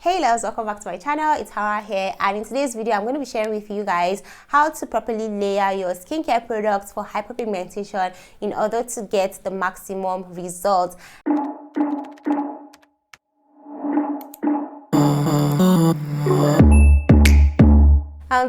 Hey loves, welcome back to my channel. It's Hauwa here, and in today's video I'm going to be sharing with you guys how to properly layer your skincare products for hyperpigmentation in order to get the maximum results.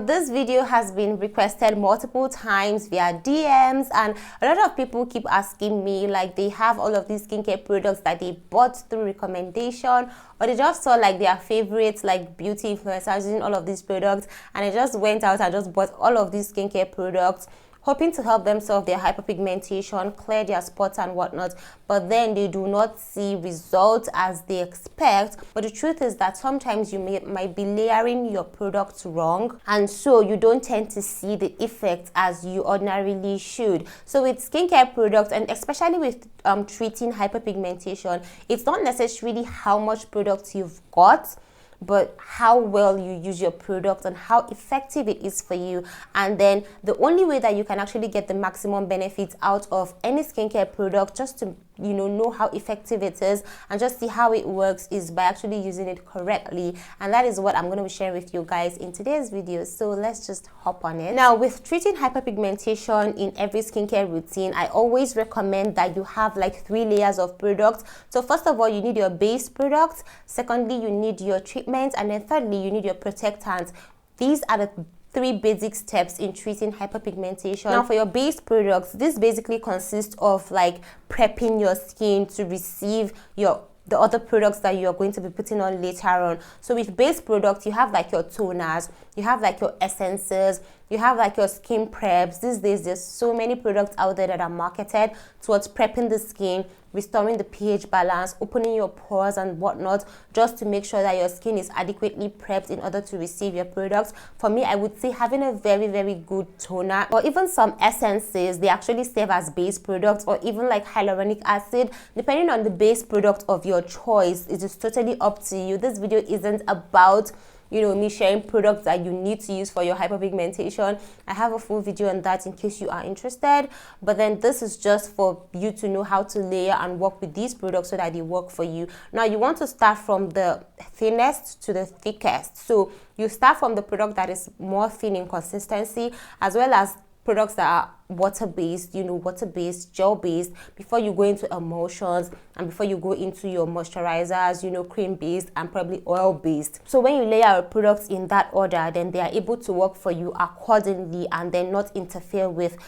This video has been requested multiple times via DMs, and a lot of people keep asking me, like, they have all of these skincare products that they bought through recommendation, or they just saw like their favorites, like beauty influencers using all of these products, and they just went out and just bought all of these skincare products hoping to help them solve their hyperpigmentation, clear their spots and whatnot, but then they do not see results as they expect. But the truth is that sometimes you might be layering your products wrong, and so you don't tend to see the effect as you ordinarily should. So with skincare products, and especially with treating hyperpigmentation, it's not necessarily how much product you've got, but how well you use your product and how effective it is for you. And then the only way that you can actually get the maximum benefits out of any skincare product, just to know how effective it is and just see how it works, is by actually using it correctly. And that is what I'm going to be sharing with you guys in today's video. So let's just hop on it. Now, with treating hyperpigmentation in every skincare routine, I always recommend that you have like 3 layers of products. So first of all, you need your base product. Secondly, you need your treatment, and then thirdly, you need your protectant. These are the 3 basic steps in treating hyperpigmentation. Now, for your base products, this basically consists of like prepping your skin to receive the other products that you're going to be putting on later on. So with base products, you have like your toners, you have like your essences, you have like your skin preps. These days, there's so many products out there that are marketed towards prepping the skin, restoring the pH balance, opening your pores and whatnot, just to make sure that your skin is adequately prepped in order to receive your products. For me, I would say having a very, very good toner, or even some essences, they actually serve as base products, or even like hyaluronic acid, depending on the base product of your choice. It is totally up to you. This video isn't about me sharing products that you need to use for your hyperpigmentation. I have a full video on that in case you are interested, but then this is just for you to know how to layer and work with these products so that they work for you. Now, you want to start from the thinnest to the thickest. So you start from the product that is more thin in consistency, as well as products that are water-based, water-based, gel-based, before you go into emulsions, and before you go into your moisturizers, cream-based and probably oil-based. So when you layer your products in that order, then they are able to work for you accordingly and then not interfere with,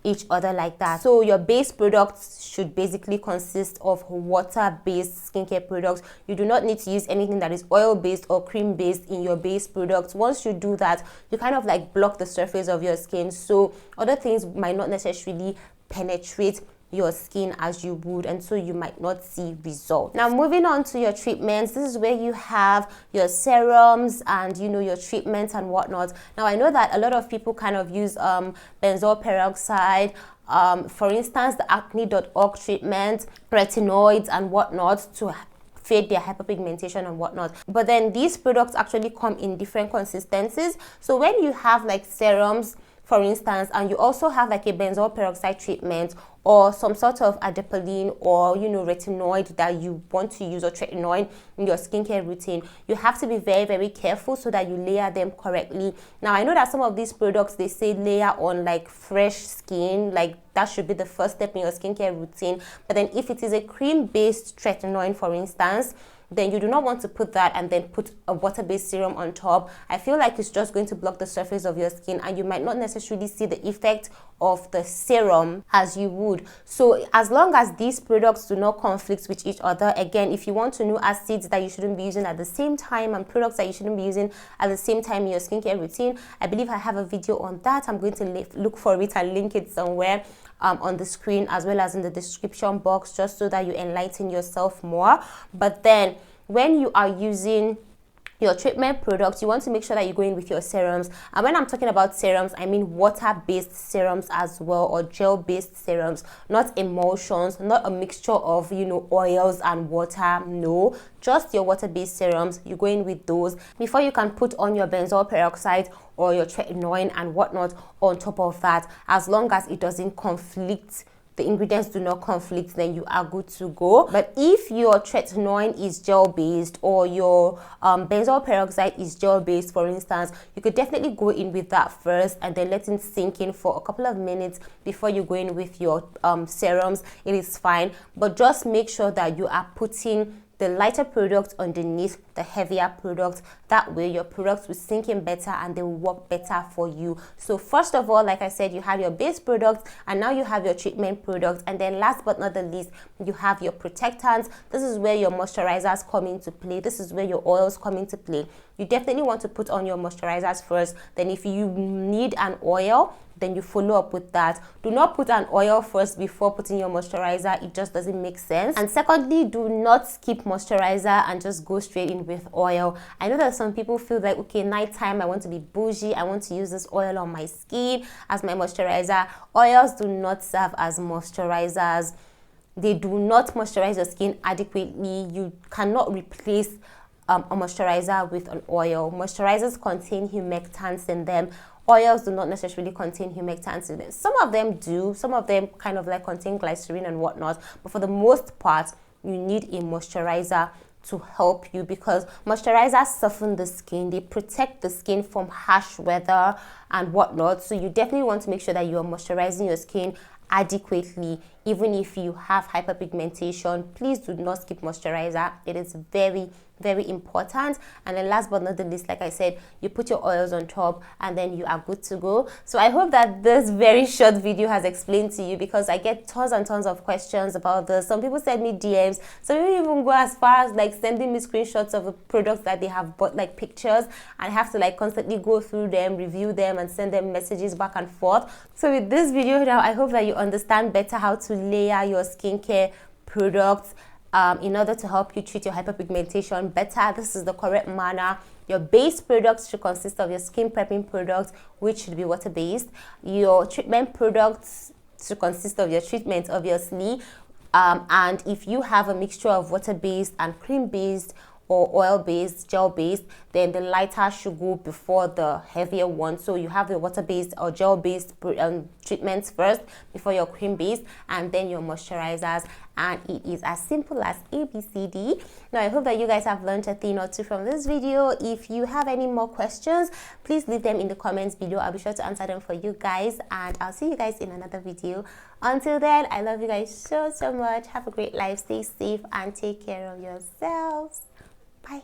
each other like that. So your base products should basically consist of water-based skincare products. You do not need to use anything that is oil-based or cream-based in your base products. Once you do that, you kind of like block the surface of your skin, so other things might not necessarily penetrate your skin as you would, and so you might not see results. Now, moving on to your treatments, this is where you have your serums and your treatments and whatnot. Now, I know that a lot of people kind of use benzoyl peroxide, for instance, the acne.org treatment, retinoids and whatnot, to fade their hyperpigmentation and whatnot. But then these products actually come in different consistencies. So when you have like serums, for instance, and you also have like a benzoyl peroxide treatment, or some sort of adapalene, or retinoid that you want to use, or tretinoin in your skincare routine, you have to be very, very careful so that you layer them correctly. Now, I know that some of these products, they say layer on like fresh skin, like that should be the first step in your skincare routine. But then if it is a cream-based tretinoin, for instance, then you do not want to put that and then put a water-based serum on top. I feel like it's just going to block the surface of your skin, and you might not necessarily see the effect of the serum as you would. So as long as these products do not conflict with each other, again, if you want to know acids that you shouldn't be using at the same time and products that you shouldn't be using at the same time in your skincare routine, I believe I have a video on that. I'm going to look for it and link it somewhere on the screen, as well as in the description box, just so that you enlighten yourself more. But then when you are using your treatment products, you want to make sure that you go in with your serums. And when I'm talking about serums, I mean water-based serums as well, or gel-based serums, not emulsions, not a mixture of oils and water. No, just your water-based serums. You go in with those before you can put on your benzoyl peroxide or your tretinoin and whatnot on top of that, as long as it doesn't conflict the ingredients do not conflict, then you are good to go. But if your tretinoin is gel based or your benzoyl peroxide is gel based, for instance, you could definitely go in with that first and then let it sink in for a couple of minutes before you go in with your serums. It is fine, but just make sure that you are putting the lighter product underneath the heavier product. That way your products will sink in better and they will work better for you. So first of all, like I said, you have your base product and now you have your treatment product, and then last but not the least, you have your protectants. This is where your moisturizers come into play. This is where your oils come into play. You definitely want to put on your moisturizers first. Then if you need an oil, then you follow up with that. Do not put an oil first before putting your moisturizer. It just doesn't make sense. And secondly, do not skip moisturizer and just go straight in with oil. I know that some people feel like, okay, nighttime, I want to be bougie, I want to use this oil on my skin as my moisturizer. Oils do not serve as moisturizers. They do not moisturize your skin adequately. You cannot replace a moisturizer with an oil. Moisturizers contain humectants in them. Oils do not necessarily contain humectants in them. Some of them do. Some of them kind of like contain glycerin and whatnot. But for the most part, you need a moisturizer to help you, because moisturizers soften the skin. They protect the skin from harsh weather and whatnot. So you definitely want to make sure that you are moisturizing your skin adequately. Even if you have hyperpigmentation, please do not skip moisturizer. It is very, very important. And then last but not the least, like I said, you put your oils on top and then you are good to go. So I hope that this very short video has explained to you, because I get tons and tons of questions about this. Some people send me DMs. Some people even go as far as like sending me screenshots of the products that they have bought, like pictures, and I have to like constantly go through them, review them, and send them messages back and forth. So with this video now, I hope that you understand better how to layer your skincare products in order to help you treat your hyperpigmentation better. This is the correct manner. Your base products should consist of your skin prepping products, which should be water-based. Your treatment products should consist of your treatment, obviously. And if you have a mixture of water-based and cream-based or oil-based, gel-based, then the lighter should go before the heavier one. So you have the water-based or gel-based treatments first before your cream-based, and then your moisturizers. And it is as simple as ABCD. Now I hope that you guys have learned a thing or two from this video. If you have any more questions, please leave them in the comments below. I'll be sure to answer them for you guys, and I'll see you guys in another video. Until then, I love you guys so much. Have a great life, stay safe, and take care of yourselves. Bye.